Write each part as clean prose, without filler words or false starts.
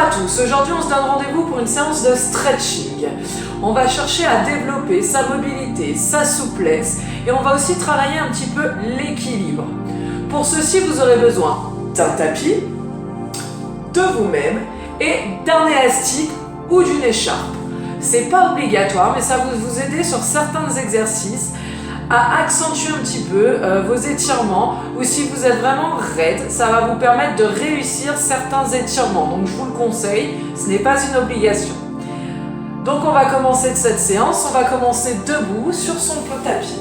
tous, aujourd'hui on se donne rendez-vous pour une séance de stretching. On va chercher à développer sa mobilité, sa souplesse et on va aussi travailler un petit peu l'équilibre. Pour ceci, vous aurez besoin d'un tapis, de vous-même et d'un élastique ou d'une écharpe. C'est pas obligatoire, mais ça va vous aider sur certains exercices à accentuer un petit peu vos étirements, ou si vous êtes vraiment raide, ça va vous permettre de réussir certains étirements. Donc je vous le conseille, ce n'est pas une obligation. Donc on va commencer de cette séance, on va commencer debout sur son tapis.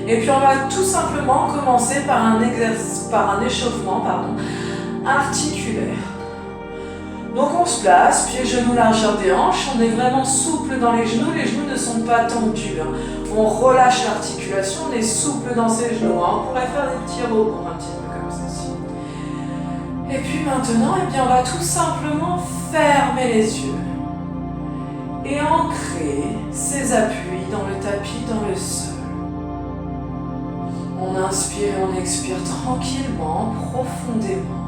Et puis on va tout simplement commencer par un échauffement articulaire. Donc on se place, pieds genoux largeur des hanches, on est vraiment souple dans les genoux ne sont pas tendus. On relâche l'articulation, on est souple dans ses genoux. On pourrait faire des petits rebonds un petit peu comme ceci. Et puis maintenant, on va tout simplement fermer les yeux et ancrer ses appuis dans le tapis, dans le sol. On inspire et on expire tranquillement, profondément.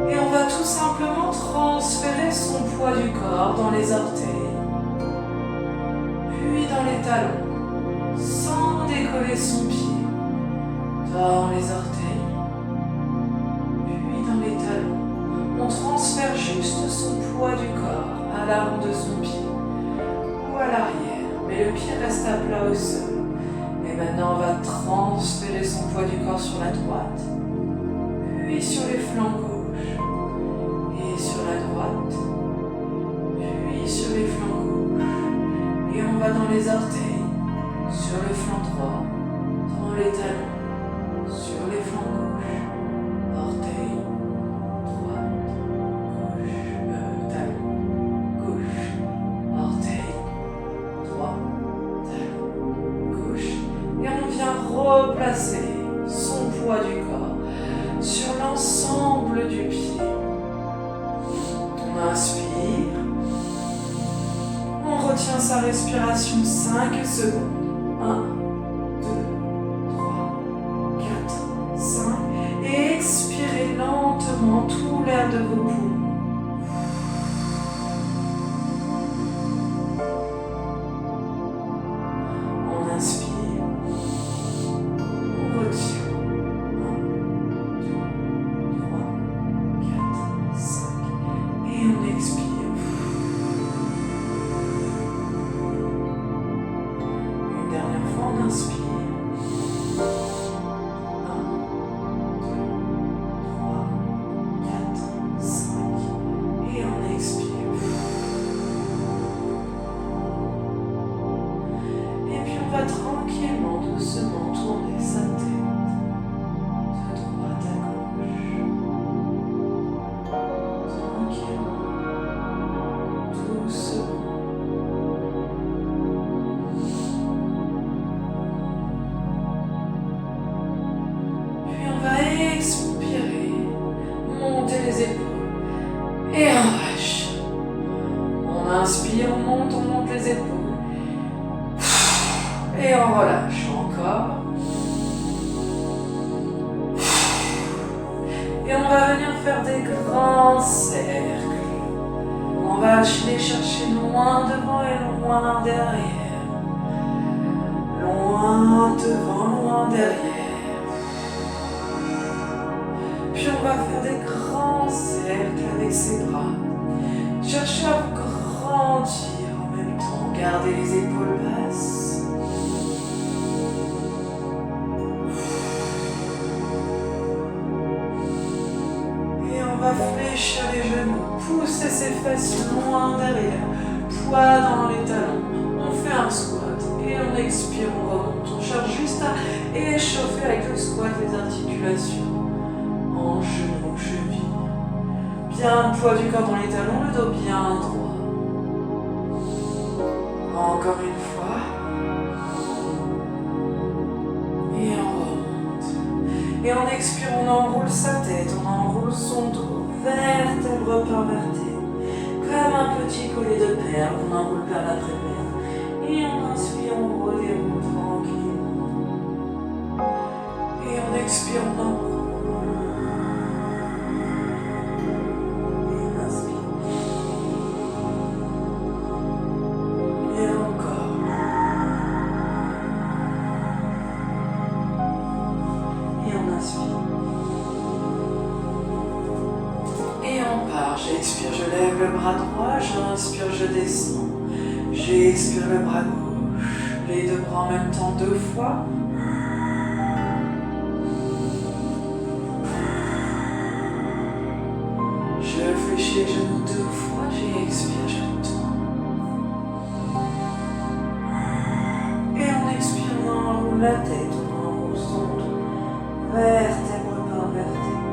Et on va tout simplement transférer son poids du corps dans les orteils, puis dans les talons, sans décoller son pied, dans les orteils, puis dans les talons. On transfère juste son poids du corps à l'avant de son pied ou à l'arrière, mais le pied reste à plat au sol. Et maintenant on va transférer son poids du corps sur la droite, puis sur les flancs gauche. Et sur la droite, puis sur les flancs gauche, et on va dans les orteils, sur le flanc droit, dans les talons, sur les flancs gauche, orteils, droite, gauche, talon, gauche, orteil, droit, talon, gauche, et on vient replacer son poids du corps sur l'ensemble du pied. On inspire, on retient sa respiration 5 secondes. 1, 2, 3, 4, 5. Et expirez lentement tout l'air de vos poumons. On inspire, on retient. 1, 2, 3, 4, 5. Et on expire. Une dernière fois, on inspire. 1, 2, 3, 4, 5. Et on expire. Et puis on va tranquillement, doucement tourner sa tête de droite à gauche. Tranquillement. Doucement. Puis on va expirer, monter les épaules et on relâche. On inspire, on monte les épaules et on relâche encore. Et on va venir faire des grands cercles. On va les chercher loin devant et loin derrière. Loin devant, loin derrière. Puis on va faire des grands cercles avec ses bras. Cherchez à vous grandir en même temps. Gardez les épaules basses. Et on va fléchir les genoux. Pousser ses fesses loin derrière. Poids dans les talons. On fait un squat. Et on expire, on remonte. On cherche juste à échauffer avec le squat les articulations. En genoux, chevilles. Bien le poids du corps dans les talons, le dos bien droit. Encore une fois. Et on remonte. Et en expire, on enroule sa tête, on enroule son dos, vertèbre par vertèbre. Comme un petit collier de perles, on enroule perle après perle. Et on inspire, on redéroule tranquillement. Et on expire, on enroule. inspire. Et on part. J'expire, je lève le bras droit, j'inspire, je descends. J'expire le bras gauche. Les deux bras en même temps 2 fois. Je fléchis les genoux 2 fois, j'expire, je retourne. Et on expire, on enroule la tête, on enroule son dos, vertèbre par vertèbre.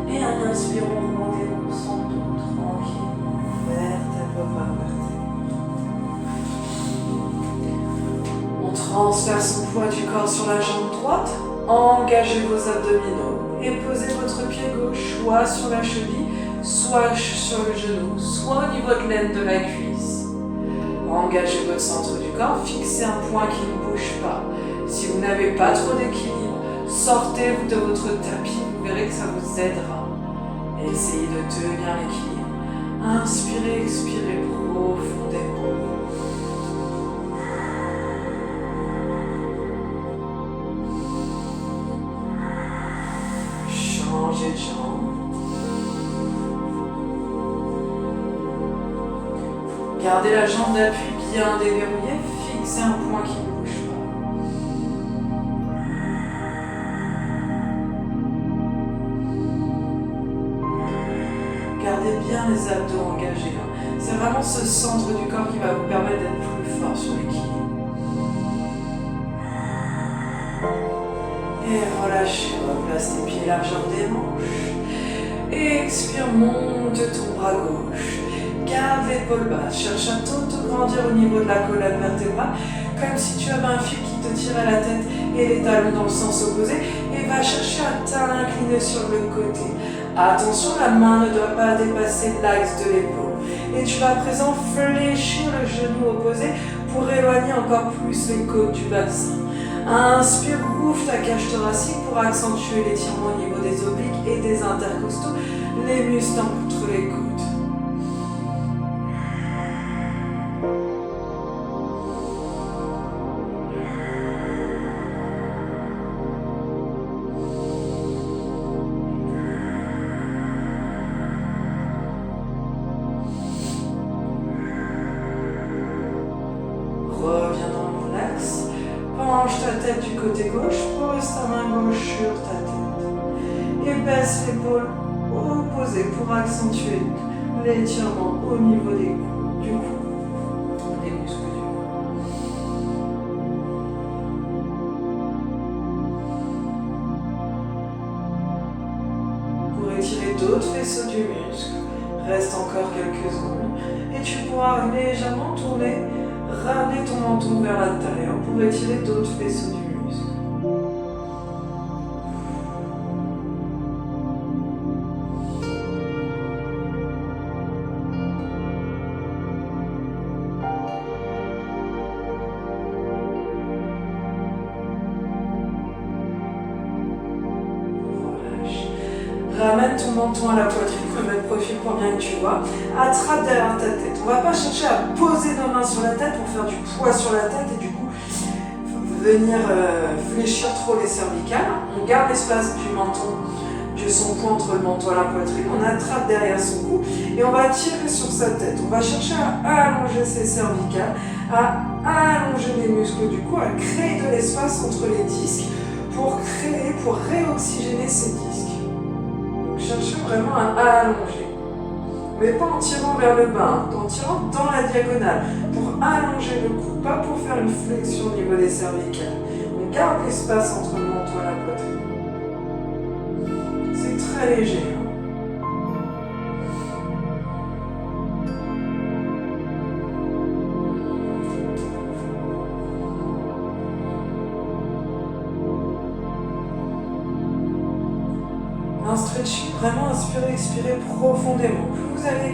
Et en inspirant, on déroule son dos tranquillement, vertèbre par vertèbre. On transfère son poids du corps sur la jambe droite, engagez vos abdominaux. Et posez votre pied gauche soit sur la cheville, soit sur le genou, soit au niveau de l'aine de la cuisse. Engagez votre centre du corps, fixez un point qui ne bouge pas. Si vous n'avez pas trop d'équilibre, sortez de votre tapis, vous verrez que ça vous aidera. Et essayez de tenir l'équilibre. Inspirez, expirez profondément. Changez de jambe. Gardez la jambe d'appui bien déverrouillée, fixez un point qui ne bouge pas. Gardez bien les abdos engagés. C'est vraiment ce centre du corps qui va vous permettre d'être plus fort sur l'équilibre. Et relâchez, replace les pieds largeur des manches. Expire, monte ton bras gauche. Garde l'épaule basse, cherche à t'auto-grandir au niveau de la colonne vertébrale, comme si tu avais un fil qui te tirait la tête et les talons dans le sens opposé, et va chercher à t'incliner sur le côté. Attention, la main ne doit pas dépasser l'axe de l'épaule. Et tu vas à présent fléchir le genou opposé pour éloigner encore plus les côtes du bassin. Inspire, ouvre ta cage thoracique pour accentuer l'étirement au niveau des obliques et des intercostaux, les muscles entre les côtes. Reviens dans mon axe. Penche ta tête du côté gauche, pose ta main gauche sur ta tête. Et baisse l'épaule opposée pour accentuer l'étirement au niveau du cou, des muscles du cou. Pour étirer d'autres faisceaux du muscle, reste encore quelques secondes et tu pourras légèrement tourner. Ramenez ton menton vers l'intérieur pour étirer d'autres faisceaux du muscle. Relâche. Ramène ton menton à la poitrine, remets le profil pour bien que tu vois. Attrape derrière ta tête. On ne va pas chercher à poser nos mains sur la tête pour faire du poids sur la tête et du coup venir fléchir trop les cervicales. On garde l'espace du menton, de son poids entre le menton et la poitrine. On attrape derrière son cou et on va tirer sur sa tête. On va chercher à allonger ses cervicales, à allonger les muscles du cou, à créer de l'espace entre les disques pour réoxygéner ces disques. Donc cherchez vraiment à allonger. Mais pas en tirant vers le bas, en tirant dans la diagonale, pour allonger le cou, pas pour faire une flexion au niveau des cervicales. On garde l'espace entre le menton et la poitrine. C'est très léger. Un stretching, vraiment inspirez, expirez profondément. Plus vous allez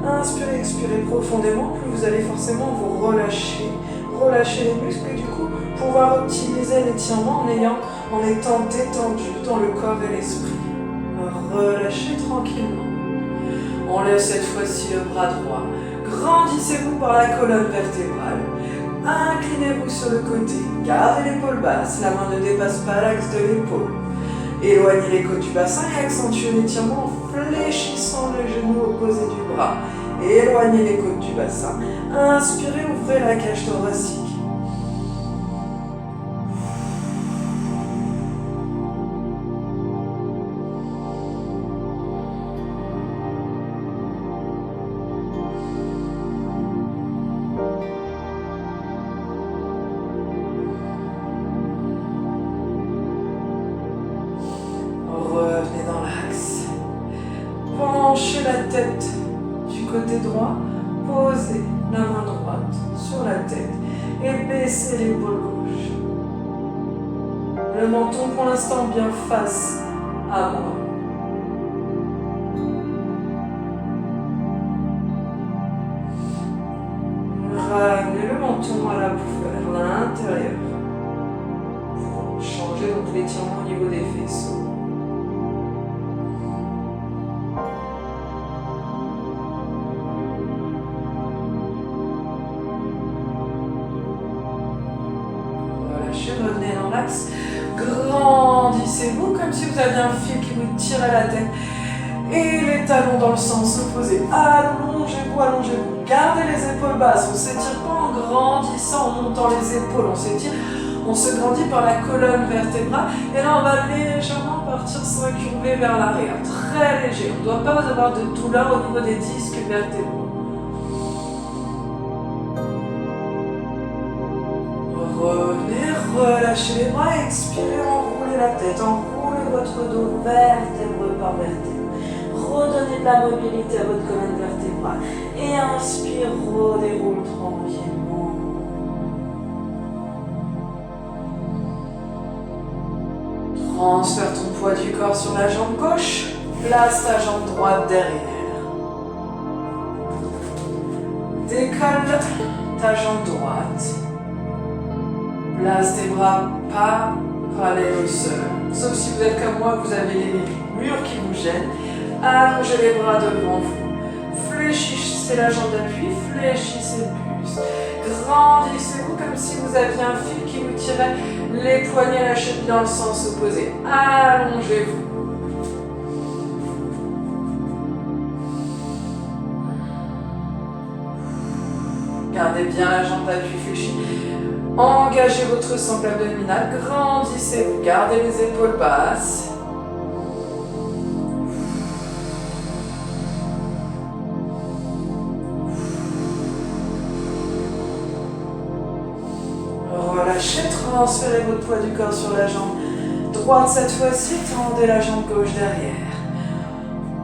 inspirer, expirer profondément, plus vous allez forcément vous relâcher les muscles et du coup pouvoir optimiser l'étirement en étant détendu dans le corps et l'esprit. Relâchez tranquillement. On lève cette fois-ci le bras droit. Grandissez-vous par la colonne vertébrale. Inclinez-vous sur le côté. Gardez l'épaule basse. La main ne dépasse pas l'axe de l'épaule. Éloignez les côtes du bassin et accentuez l'étirement en fléchissant le genou opposé du bras. Éloignez les côtes du bassin. Inspirez, ouvrez la cage thoracique. Revenez dans l'axe. Penchez la tête du côté droit. Posez la main droite sur la tête et baissez l'épaule gauche. Le menton pour l'instant bien face à moi. Ramenez le menton à la bouffe vers l'intérieur pour changer donc l'étirement au niveau des faisceaux. Revenez dans l'axe, grandissez-vous comme si vous aviez un fil qui vous tirait la tête et les talons dans le sens opposé. Allongez-vous, allongez-vous, gardez les épaules basses, on ne s'étire pas en grandissant, en montant les épaules, on s'étire, on se grandit par la colonne vertébrale et là on va légèrement partir s'incurver vers l'arrière, très léger, on ne doit pas avoir de douleur au niveau des disques vertébraux. Revenez, relâchez les bras, expirez, enroulez la tête, enroulez votre dos vertèbre par vertèbre. Redonnez de la mobilité à votre colonne vertébrale et inspire, redéroule tranquillement. Transfère ton poids du corps sur la jambe gauche, place ta jambe droite derrière. Décolle ta jambe droite. Place tes bras pas parallèles au sol. Sauf si vous êtes comme moi, vous avez les murs qui vous gênent. Allongez les bras devant vous. Fléchissez la jambe d'appui, fléchissez le buste. Grandissez-vous comme si vous aviez un fil qui vous tirait les poignets, la cheville dans le sens opposé. Allongez-vous. Gardez bien la jambe d'appui fléchie. Engagez votre sangle abdominal, grandissez-vous, gardez les épaules basses. Relâchez, transférez votre poids du corps sur la jambe droite cette fois-ci, tendez la jambe gauche derrière.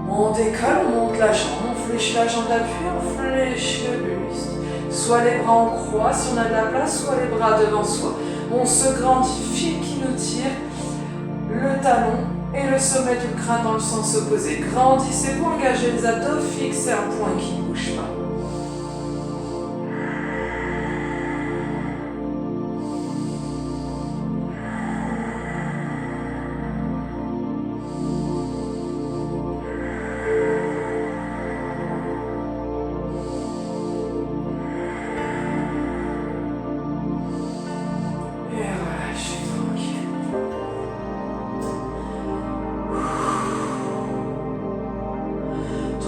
On décolle, on monte la jambe, on fléchit la jambe d'appui, on fléchit le buste. Soit les bras en croix si on a de la place, soit les bras devant soi. On se grandit, fil qui nous tire, le talon et le sommet du crâne dans le sens opposé. Grandissez-vous, engagez les abdos, fixez un point qui ne bouge pas.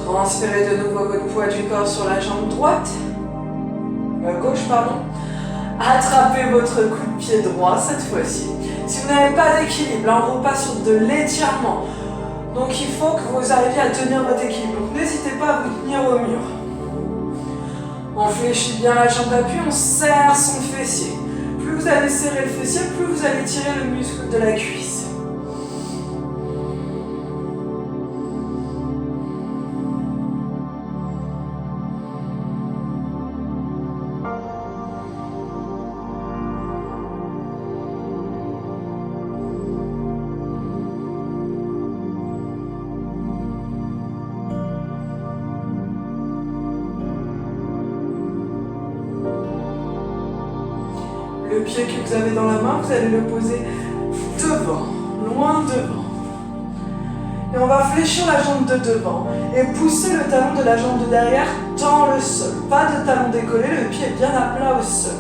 Transférez de nouveau votre poids du corps sur la jambe droite, gauche, pardon. Attrapez votre coup de pied droit cette fois-ci. Si vous n'avez pas d'équilibre, là on repasse sur de l'étirement. Donc il faut que vous arriviez à tenir votre équilibre. Donc n'hésitez pas à vous tenir au mur. On fléchit bien la jambe d'appui, on serre son fessier. Plus vous allez serrer le fessier, plus vous allez tirer le muscle de la cuisse. Le pied que vous avez dans la main, vous allez le poser devant, loin devant. Et on va fléchir la jambe de devant et pousser le talon de la jambe de derrière dans le sol. Pas de talon décollé, le pied est bien à plat au sol.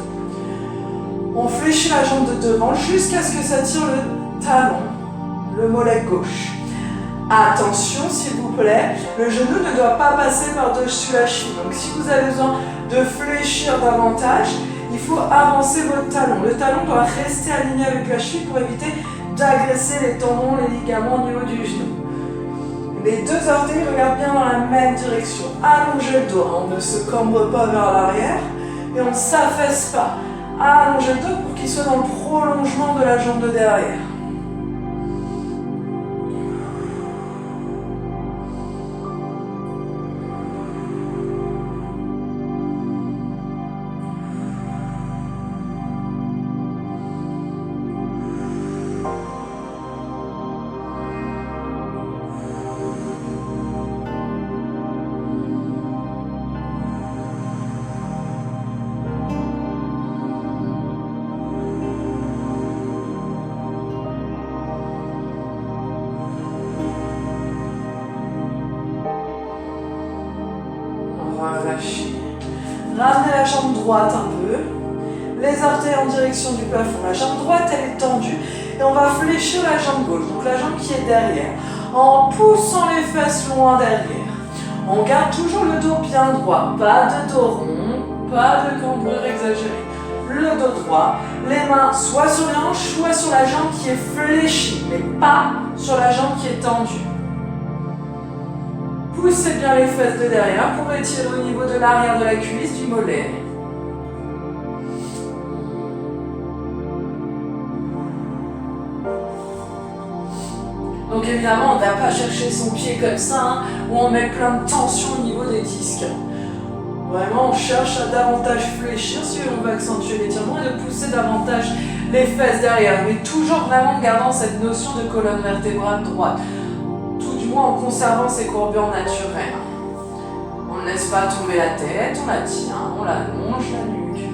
On fléchit la jambe de devant jusqu'à ce que ça tire le talon, le mollet gauche. Attention s'il vous plaît, le genou ne doit pas passer par-dessus la cheville. Donc si vous avez besoin de fléchir davantage, il faut avancer votre talon. Le talon doit rester aligné avec la cheville pour éviter d'agresser les tendons, les ligaments au niveau du genou. Les deux orteils regardent bien dans la même direction. Allongez le dos, on ne se cambre pas vers l'arrière et on ne s'affaisse pas. Allongez le dos pour qu'il soit dans le prolongement de la jambe de derrière. Relâchez. Ramenez la jambe droite un peu. Les orteils en direction du plafond. La jambe droite, elle est tendue. Et on va fléchir la jambe gauche. Donc la jambe qui est derrière. En poussant les fesses loin derrière. On garde toujours le dos bien droit. Pas de dos rond. Pas de cambrure exagérée. Le dos droit. Les mains soit sur les hanches, soit sur la jambe qui est fléchie. Mais pas sur la jambe qui est tendue. Poussez bien les fesses de derrière pour étirer au niveau de l'arrière de la cuisse, du mollet. Donc évidemment, on ne va pas chercher son pied comme ça, hein, où on met plein de tension au niveau des disques. Vraiment, on cherche à davantage fléchir si on veut accentuer l'étirement et de pousser davantage les fesses derrière. Mais toujours vraiment gardant cette notion de colonne vertébrale droite. En conservant ses courbures naturelles. On ne laisse pas tomber la tête, on la tient, on l'allonge la nuque.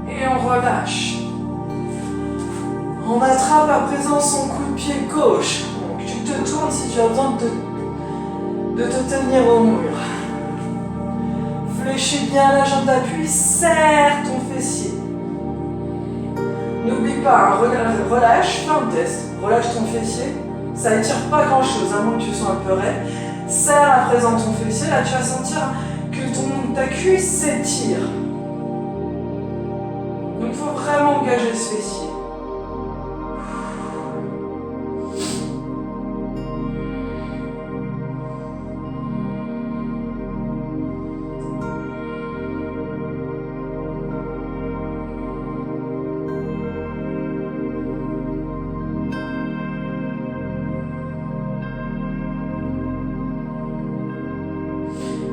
Et on relâche. On attrape à présent son coup de pied gauche. Donc tu te tournes si tu as besoin de te tenir au mur. Fléchis bien la jambe d'appui, serre ton fessier. N'oublie pas, relâche, fais un test. Relâche ton fessier, ça étire pas grand chose, à moins que tu sois un peu raide. Serre à présent ton fessier, là tu vas sentir que ta cuisse s'étire. Donc il faut vraiment engager ce fessier.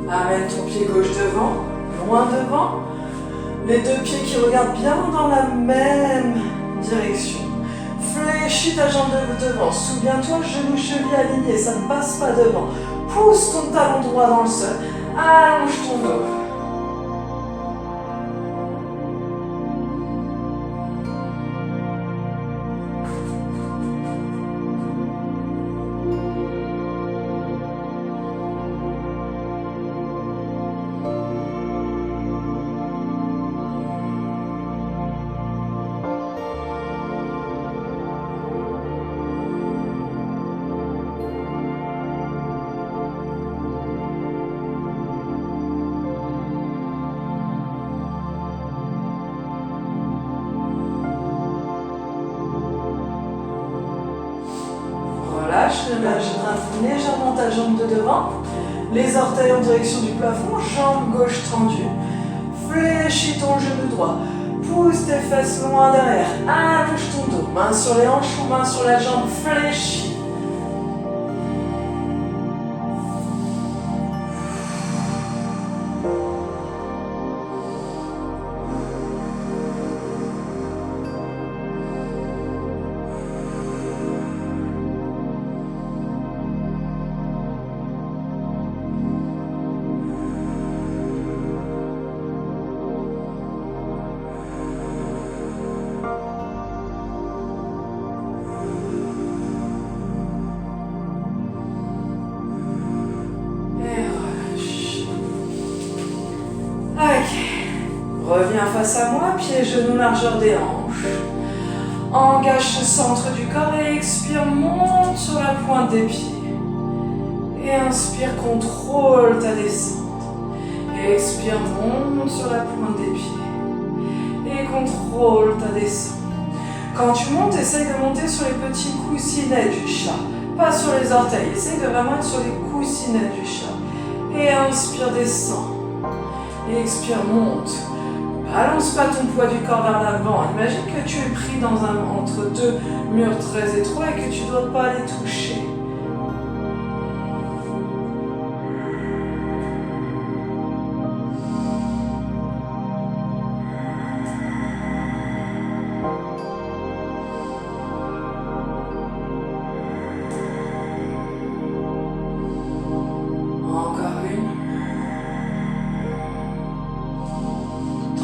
Amène ton pied gauche devant, loin devant. Les deux pieds qui regardent bien dans la même direction. Fléchis ta jambe devant. Souviens-toi, genou, cheville alignés, ça ne passe pas devant. Pousse ton talon droit dans le sol. Allonge ton dos. Relâche légèrement ta jambe de devant, les orteils en direction du plafond, jambe gauche tendue, fléchis ton genou droit, pousse tes fesses loin derrière, allonge ton dos, main sur les hanches ou main sur la jambe fléchie. Reviens face à moi, pieds, genoux, largeur des hanches. Engage ce centre du corps et expire, monte sur la pointe des pieds. Et inspire, contrôle ta descente. Et expire, monte sur la pointe des pieds. Et contrôle ta descente. Quand tu montes, essaye de monter sur les petits coussinets du chat. Pas sur les orteils. Essaye de vraiment être sur les coussinets du chat. Et inspire, descend. Et expire, monte. Balance pas ton poids du corps vers l'avant. Imagine que tu es pris entre deux murs très étroits et que tu ne dois pas les toucher.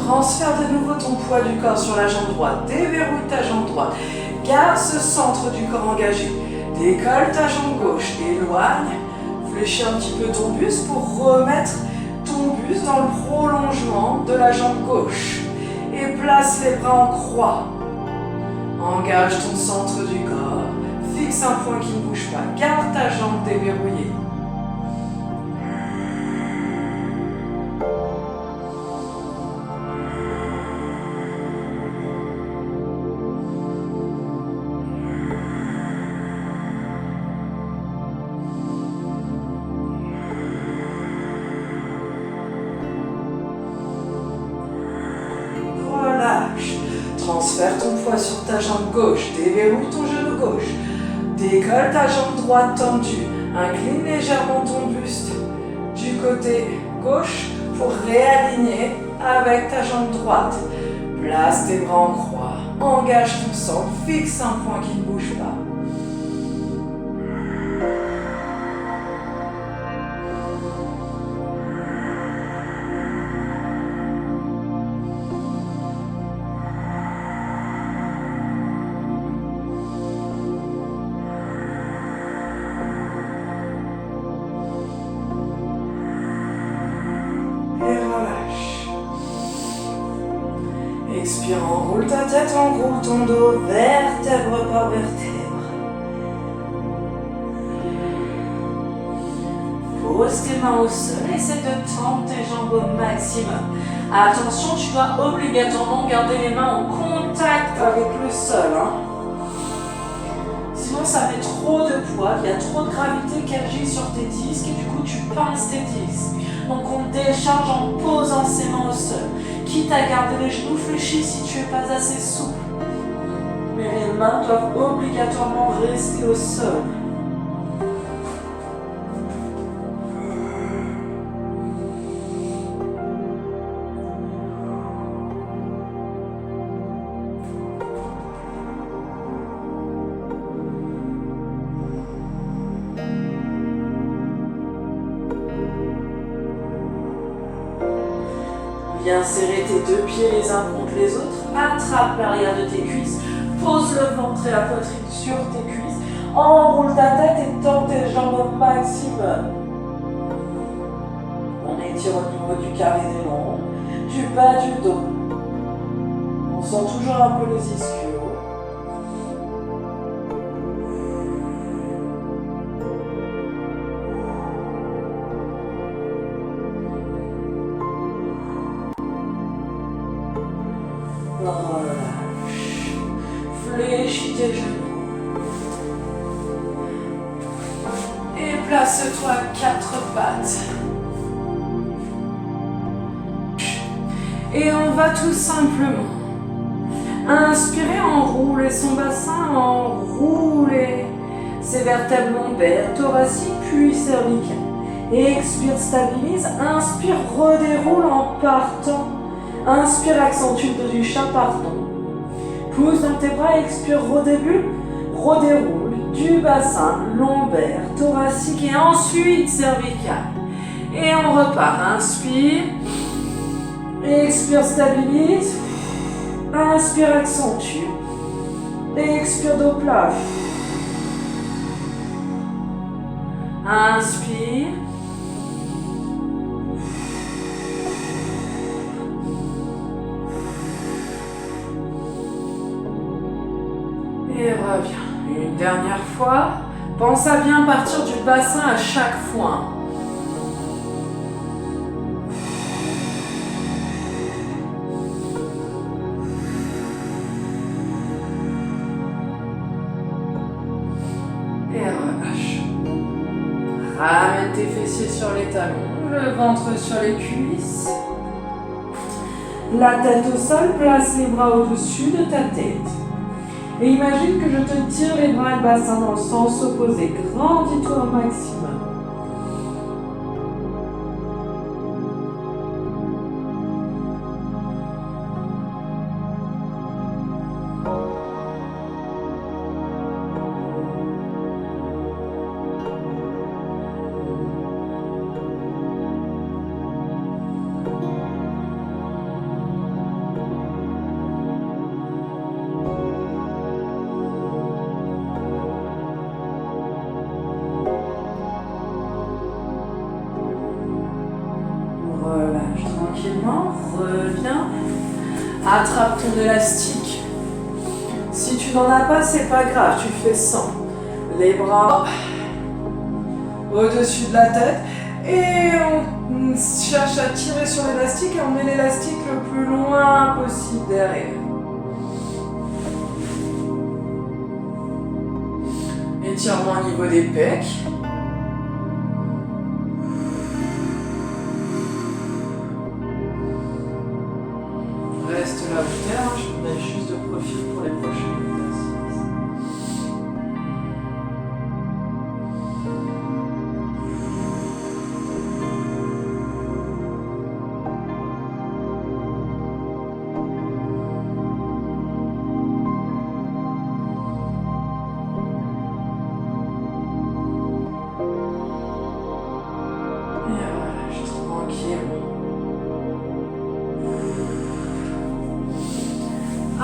Transfère de nouveau ton poids du corps sur la jambe droite. Déverrouille ta jambe droite. Garde ce centre du corps engagé. Décolle ta jambe gauche. Éloigne. Fléchis un petit peu ton buste pour remettre ton buste dans le prolongement de la jambe gauche. Et place les bras en croix. Engage ton centre du corps. Fixe un point qui ne bouge pas. Garde ta jambe déverrouillée. Transfère ton poids sur ta jambe gauche, déverrouille ton genou gauche, décolle ta jambe droite tendue, incline légèrement ton buste du côté gauche pour réaligner avec ta jambe droite. Place tes bras en croix, engage ton centre, fixe un point qui ne bouge pas. Expire, enroule ta tête, enroule ton dos, vertèbre par vertèbre. Pose tes mains au sol, essaie de tendre tes jambes au maximum. Attention, tu dois obligatoirement garder les mains en contact avec le sol. Sinon, ça met trop de poids, il y a trop de gravité qui agit sur tes disques et du coup, tu pinces tes disques. Donc, on décharge en posant ses mains au sol. Quitte à garder les genoux fléchis si tu n'es pas assez souple. Mais les mains doivent obligatoirement rester au sol. Viens serrer tes deux pieds les uns contre les autres, attrape l'arrière de tes cuisses, pose le ventre et la poitrine sur tes cuisses, enroule ta tête et tends tes jambes au maximum. On étire au niveau du carré des membres, du bas du dos. On sent toujours un peu les ischios. Relâche. Fléchis tes genoux. Et place-toi à quatre pattes. Et on va tout simplement inspirer, enrouler son bassin, enrouler ses vertèbres lombaires, thoraciques, puis cervicales. Et expire, stabilise. Inspire, redéroule en partant. Inspire, accentue le dos du chat, pardon. Pousse dans tes bras, expire, redéroule du bassin, lombaire, thoracique et ensuite cervical. Et on repart, inspire, expire, stabilise, inspire, accentue, expire, dos plat. Inspire. Et reviens. Une dernière fois. Pense à bien partir du bassin à chaque fois. Et relâche. Ramène tes fessiers sur les talons, le ventre sur les cuisses. La tête au sol, place les bras au-dessus de ta tête. Et imagine que je te tire les bras et le bassin dans le sens opposé. Grandis-toi au maximum. Relâche tranquillement, reviens, attrape ton élastique. Si tu n'en as pas, c'est pas grave, tu fais sans. Les bras au-dessus de la tête et on cherche à tirer sur l'élastique et on met l'élastique le plus loin possible derrière. Étirement au niveau des pecs. Reste là où tu es, je me mets juste de profil pour les prochaines exercices. Et relâche tranquillement.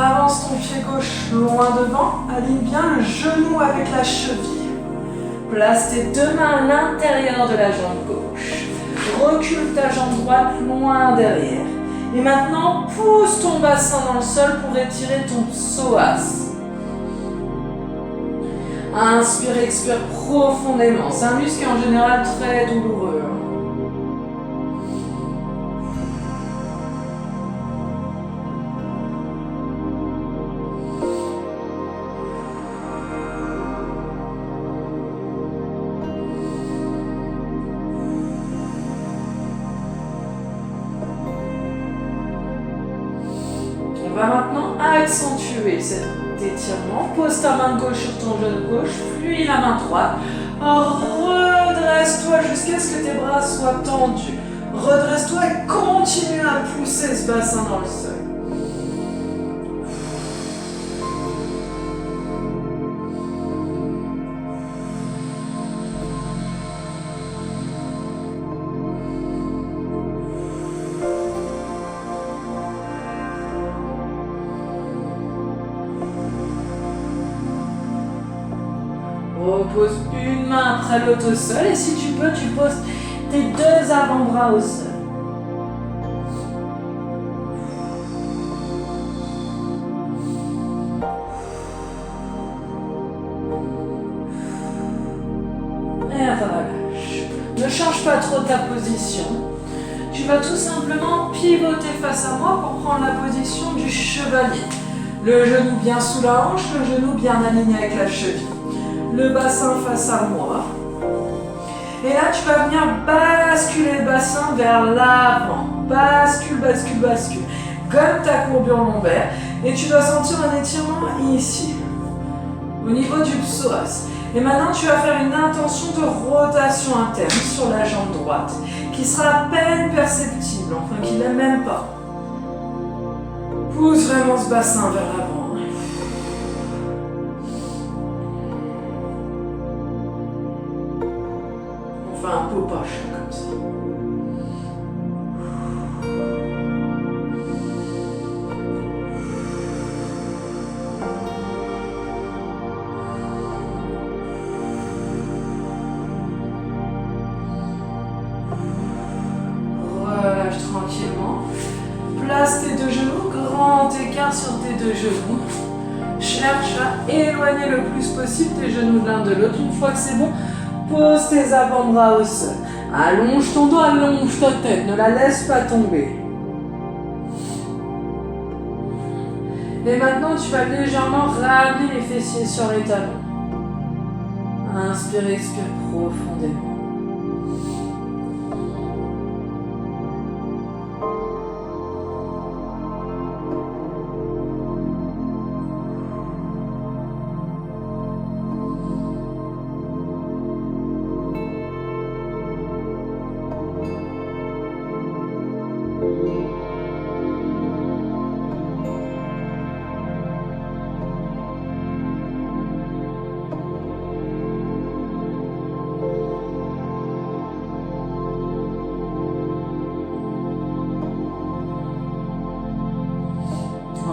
Avance ton pied gauche loin devant, aligne bien le genou avec la cheville. Place tes deux mains à l'intérieur de la jambe gauche. Recule ta jambe droite loin derrière. Et maintenant, pousse ton bassin dans le sol pour étirer ton psoas. Inspire, expire profondément. C'est un muscle en général très douloureux. On va maintenant accentuer cet étirement. Pose ta main gauche sur ton genou gauche, puis la main droite. Redresse-toi jusqu'à ce que tes bras soient tendus. Redresse-toi et continue à pousser ce bassin dans le sol. Repose une main après l'autre au sol et si tu peux, tu poses tes deux avant-bras au sol. Et relâche. Ne change pas trop ta position. Tu vas tout simplement pivoter face à moi pour prendre la position du chevalier. Le genou bien sous la hanche, le genou bien aligné avec la cheville. Le bassin face à moi. Et là, tu vas venir basculer le bassin vers l'avant. Bascule, bascule, bascule. Comme ta courbure lombaire. Et tu dois sentir un étirement ici, au niveau du psoas. Et maintenant, tu vas faire une intention de rotation interne sur la jambe droite, qui sera à peine perceptible, enfin qui n'est même pas. Pousse vraiment ce bassin vers l'avant. On fait un popoche comme ça. Relâche tranquillement. Place tes deux genoux, grand écart sur tes deux genoux. Cherche à éloigner le plus possible tes genoux de l'un de l'autre. Une fois que c'est bon, pose tes avant-bras au sol. Allonge ton dos, allonge ta tête, ne la laisse pas tomber. Et maintenant, tu vas légèrement ramener les fessiers sur les talons. Inspire, expire profondément.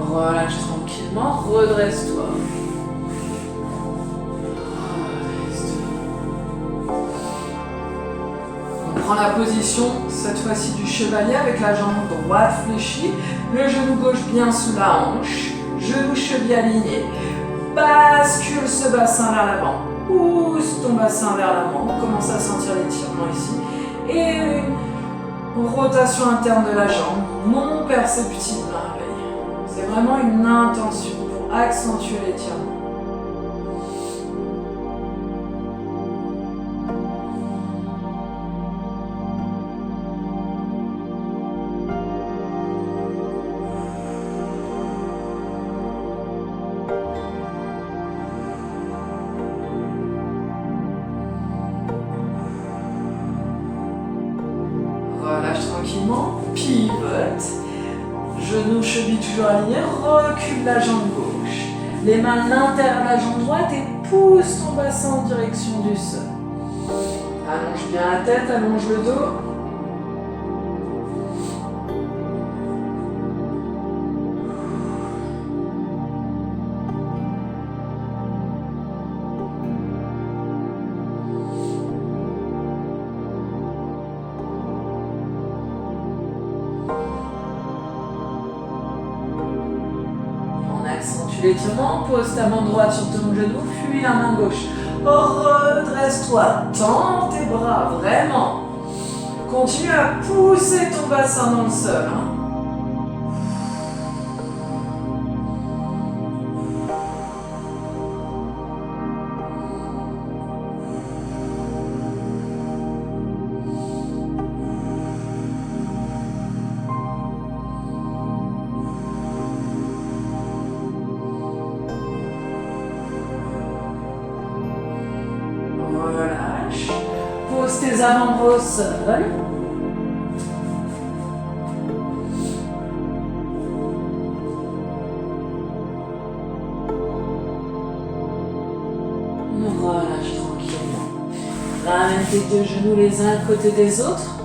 Relâche tranquillement, redresse-toi. On prend la position, cette fois-ci du chevalier avec la jambe droite fléchie, le genou gauche bien sous la hanche, genou cheville aligné. Bascule ce bassin vers l'avant, pousse ton bassin vers l'avant, on commence à sentir l'étirement ici. Et une rotation interne de la jambe, non perceptible. C'est vraiment une intention pour accentuer l'étirement. Relâche tranquillement, pivote. Genou, cheville toujours aligné, recule la jambe gauche. Les mains à l'intérieur de la jambe droite et pousse ton bassin en direction du sol. Allonge bien la tête, allonge le dos. Accentue l'étirement, pose ta main droite sur ton genou, puis la main gauche. Redresse-toi, tends tes bras, vraiment. Continue à pousser ton bassin dans le sol. Relâche. Pose tes avant-bras au sol. Relâche tranquillement. Ramène tes deux genoux les uns à côté des autres.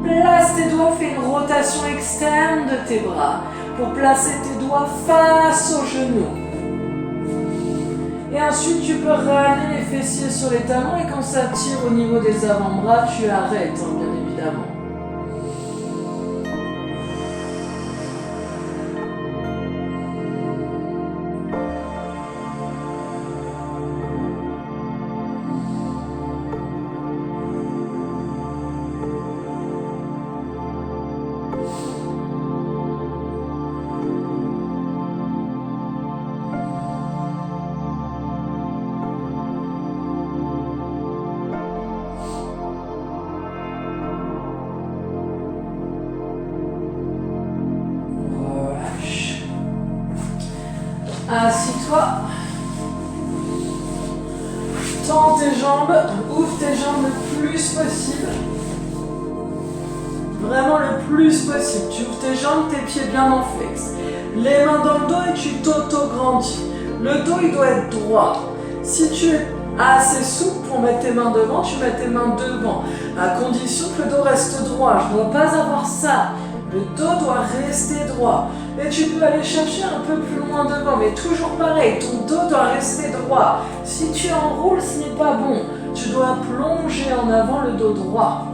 Place tes doigts, fais une rotation externe de tes bras pour placer tes doigts face aux genoux. Et ensuite, tu peux ramener les fessiers sur les talons et quand ça tire au niveau des avant-bras, tu arrêtes, bien évidemment. Assis-toi. Tends tes jambes, ouvre tes jambes le plus possible. Vraiment le plus possible. Tu ouvres tes jambes, tes pieds bien en flex. Les mains dans le dos et tu t'auto-grandis. Le dos, il doit être droit. Si tu es assez souple pour mettre tes mains devant, tu mets tes mains devant. À condition que le dos reste droit. Je ne dois pas avoir ça. Le dos doit rester droit. Et tu peux aller chercher un peu plus loin devant, mais toujours pareil, ton dos doit rester droit. Si tu enroules, ce n'est pas bon. Tu dois plonger en avant le dos droit.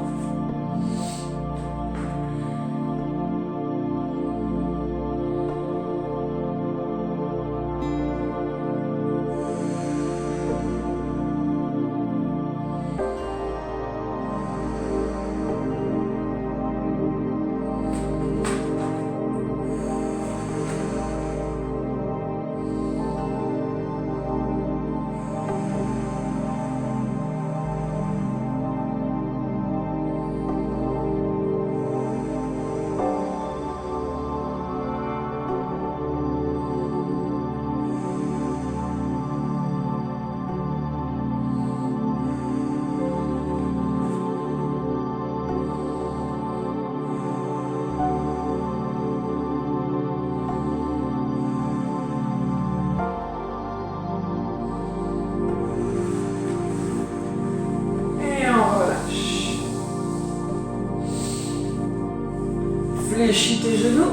Fléchis tes genoux.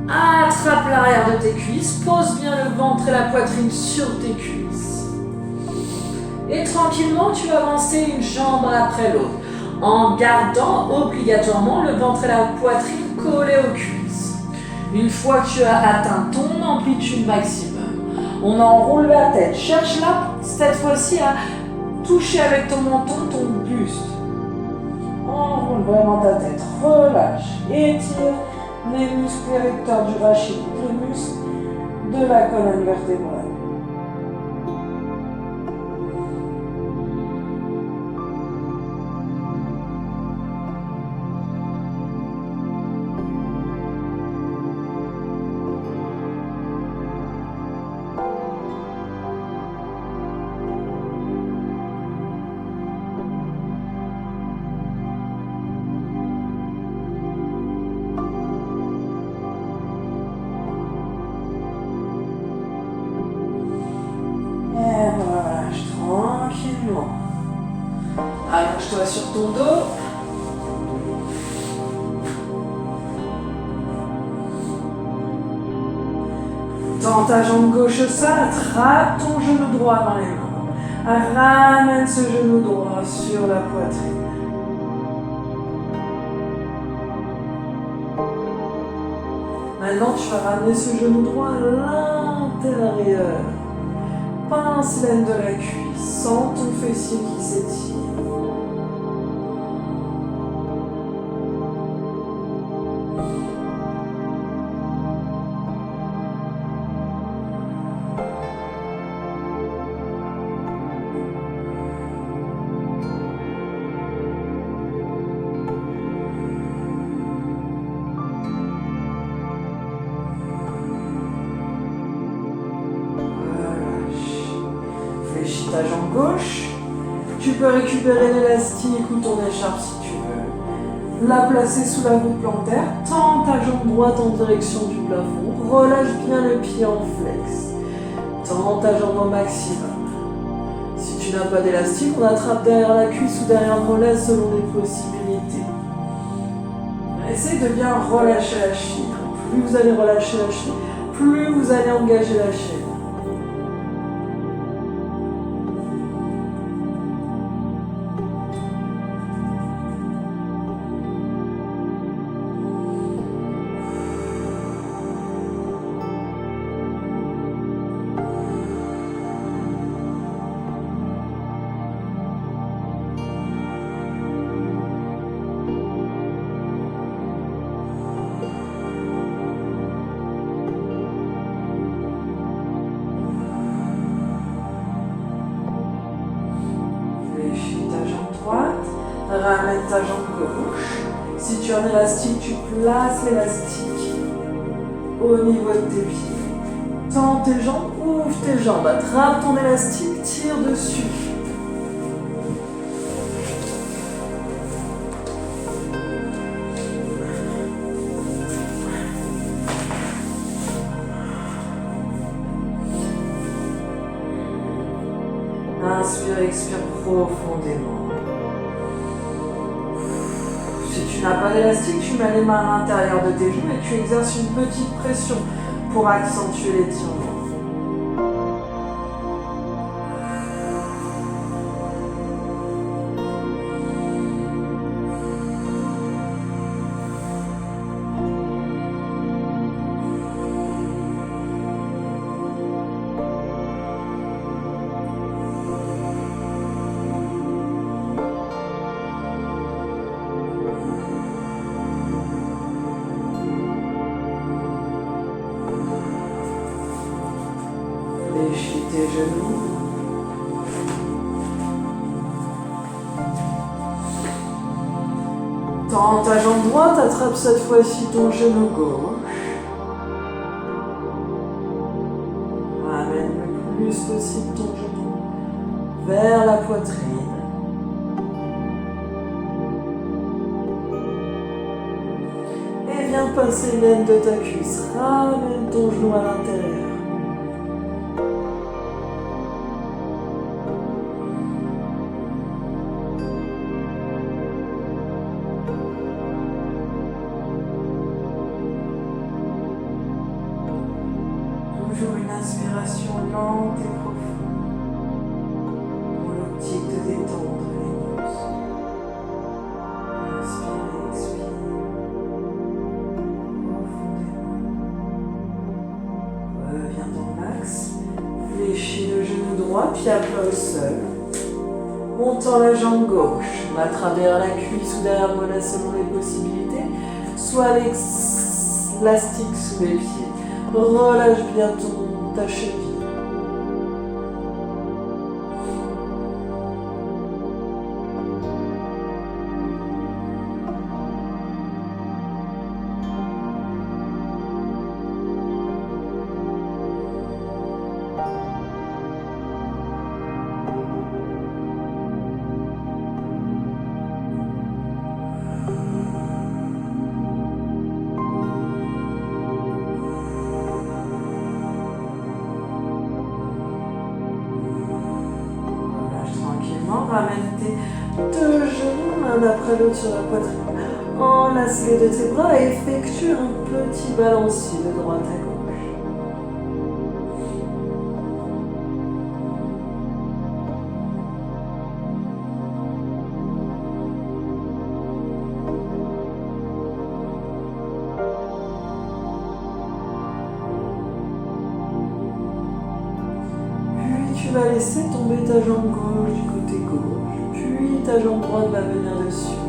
Attrape l'arrière de tes cuisses. Pose bien le ventre et la poitrine sur tes cuisses. Et tranquillement, tu vas avancer une jambe après l'autre, en gardant obligatoirement le ventre et la poitrine collés aux cuisses. Une fois que tu as atteint ton amplitude maximum, on enroule la tête. Cherche là, cette fois-ci, à toucher avec ton menton ton buste. Enroule vraiment ta tête. Relâche. Étire les muscles érecteurs du rachis, les muscles de la colonne vertébrale. Allonge-toi sur ton dos. Tends ta jambe gauche au sol, attrape ton genou droit dans les mains. Ramène ce genou droit sur la poitrine. Maintenant, tu vas ramener ce genou droit à l'intérieur. Pince l'aine de la cuisse, sens ton fessier qui s'étire. Fléchis ta jambe gauche. Tu peux récupérer l'élastique ou ton écharpe si tu veux. La placer sous la voûte plantaire. Tends ta jambe droite en direction du plafond. Relâche bien le pied en flex. Tends ta jambe au maximum. Si tu n'as pas d'élastique, on attrape derrière la cuisse ou derrière le mollet selon les possibilités. Essaye de bien relâcher la cheville. Plus vous allez relâcher la cheville, plus vous allez engager la chaîne. Ramène ta jambe gauche. Si tu as un élastique, tu places l'élastique au niveau de tes pieds. Tends tes jambes, ouvre tes jambes, attrape ton élastique, tire dessus. Inspire, expire profondément. Si tu n'as pas d'élastique, tu mets les mains à l'intérieur de tes genoux et tu exerces une petite pression pour accentuer l'étirement. Fléchis tes genoux. Tends ta jambe droite, attrape cette fois-ci ton genou gauche. Ramène le plus possible ton genou vers la poitrine. Et viens passer l'aine de ta cuisse. Ramène ton genou à l'intérieur. pour une inspiration lente et profonde, dans l'optique de détendre les muscles. Inspire et expire profondément. Reviens dans l'axe, fléchis le genou droit, pied à plat au sol. Montant la jambe gauche, à travers la cuisse ou derrière le mollet selon les possibilités, soit l'élastique sous les pieds. Relâche bien ta cheville. Ramène tes deux genoux l'un après l'autre sur la poitrine. Enlace les deux de tes bras et effectue un petit balancier de droite à gauche. Puis tu vas laisser tomber ta jambe gauche du côté gauche. Puis ta jambe droite va venir dessus.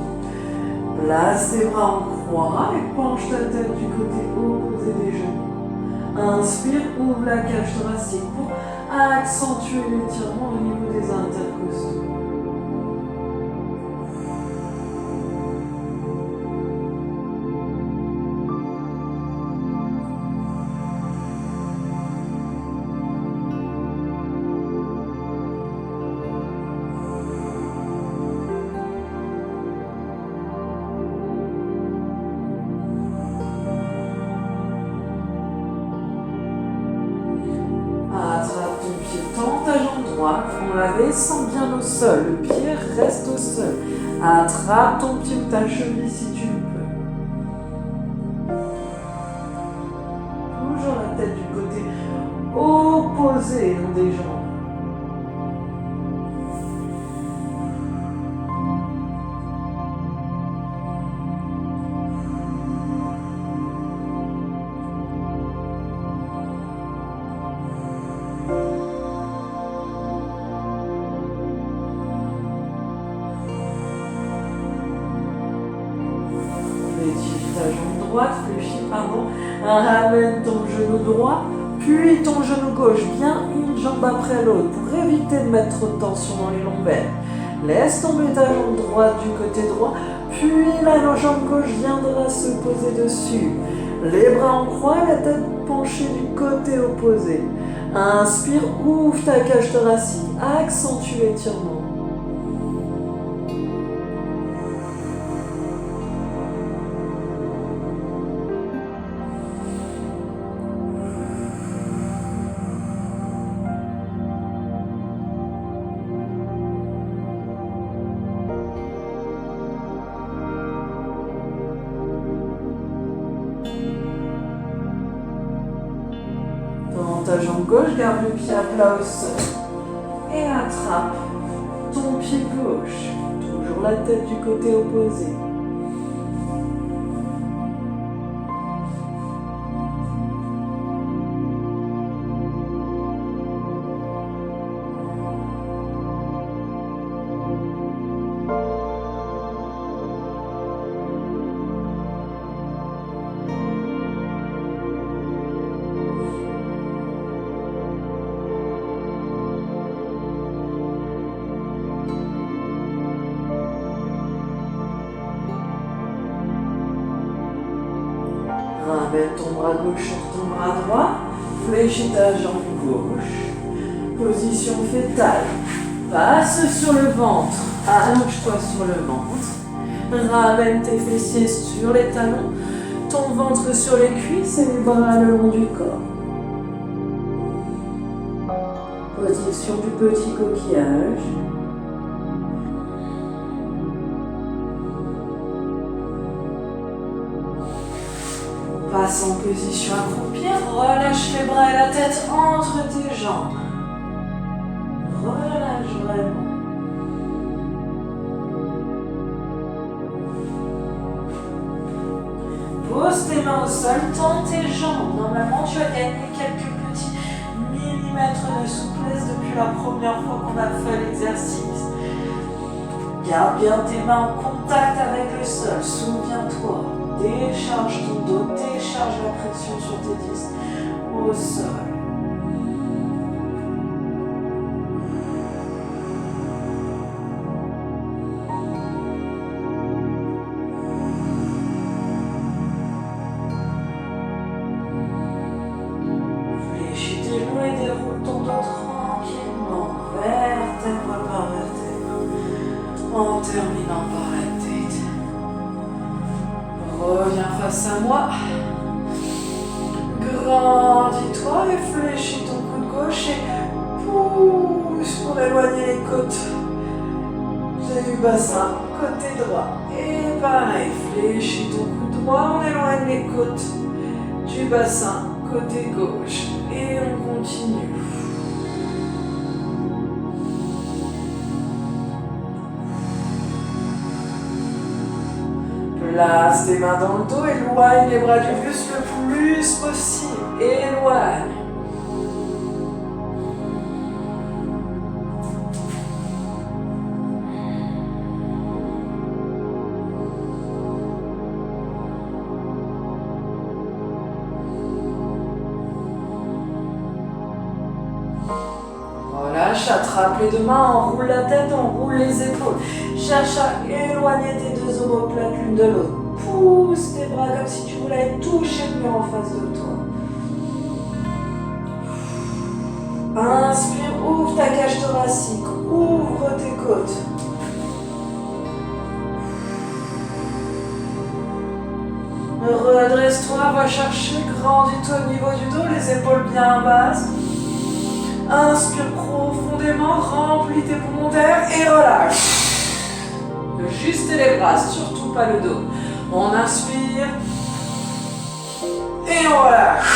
Place tes bras en croix et penche ta tête du côté opposé des genoux. Inspire, ouvre la cage thoracique pour accentuer l'étirement au niveau des intercostaux. On la descend bien au sol, le pied reste au sol. Attrape ton pied ou ta cheville si tu le peux. Toujours la tête du côté opposé, non des jambes. Ramène ton genou droit, puis ton genou gauche, bien une jambe après l'autre, pour éviter de mettre trop de tension dans les lombaires. Laisse tomber ta jambe droite du côté droit, puis la jambe gauche viendra se poser dessus. Les bras en croix, la tête penchée du côté opposé. Inspire, ouvre ta cage thoracique, accentue l'étirement. Ta jambe gauche, garde le pied à plat au sol et attrape ton pied gauche, toujours la tête du côté opposé. Ramène ton bras gauche sur ton bras droit, fléchis ta jambe gauche, position fétale, passe sur le ventre, allonge-toi sur le ventre, ramène tes fessiers sur les talons, ton ventre sur les cuisses et les bras le long du corps. Position du petit coquillage. passe en position accroupie, relâche les bras et la tête entre tes jambes. Relâche vraiment. Pose tes mains au sol, tends tes jambes. Normalement, tu as gagné quelques petits millimètres de souplesse depuis la première fois qu'on a fait l'exercice. Garde bien tes mains en contact avec le sol. Souviens-toi, décharge ton dos, décharge la pression sur tes disques au sol. Fléchis tes genoux et déroule ton dos tranquillement, vertèbre par vertèbre, en terminant par la tête. Reviens face à moi. Grandis-toi et fléchis ton coude gauche et pousse pour éloigner les côtes du bassin, côté droit. Et pareil, fléchis ton coude droit, on éloigne les côtes du bassin, côté gauche. Et on continue. Place tes mains dans le dos, éloigne les bras du buste le plus possible. Éloigne. Relâche, attrape les deux mains, enroule la tête, enroule les épaules. Cherche à éloigner tes deux omoplates l'une de l'autre. Pousse tes bras comme si tu voulais toucher le mur en face de toi. Inspire, ouvre ta cage thoracique, ouvre tes côtes. Redresse-toi, va chercher, grandis-toi au niveau du dos, les épaules bien basses. Inspire profondément, remplis tes poumons d'air et relâche. Juste les bras, surtout pas le dos. On inspire et on relâche.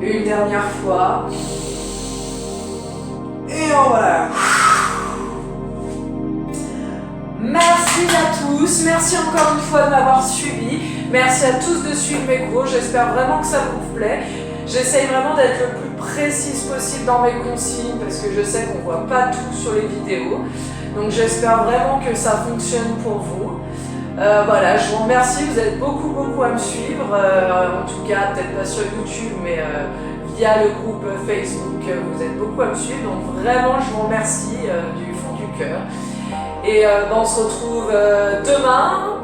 Une dernière fois. Et on relâche. Merci à tous, merci encore une fois de m'avoir suivi. Merci à tous de suivre mes cours, j'espère vraiment que ça vous plaît. J'essaye vraiment d'être le plus précise possible dans mes consignes parce que je sais qu'on ne voit pas tout sur les vidéos. Donc j'espère vraiment que ça fonctionne pour vous. Voilà, je vous remercie, vous êtes beaucoup à me suivre. En tout cas, peut-être pas sur YouTube, mais via le groupe Facebook, vous êtes beaucoup à me suivre. Donc vraiment, je vous remercie du fond du cœur. Et on se retrouve demain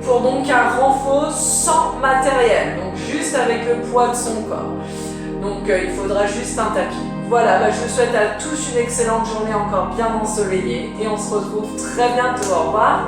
pour donc un renfort sans matériel, donc juste avec le poids de son corps. Donc il faudra juste un tapis. Voilà, je vous souhaite à tous une excellente journée encore bien ensoleillée et on se retrouve très bientôt. Au revoir.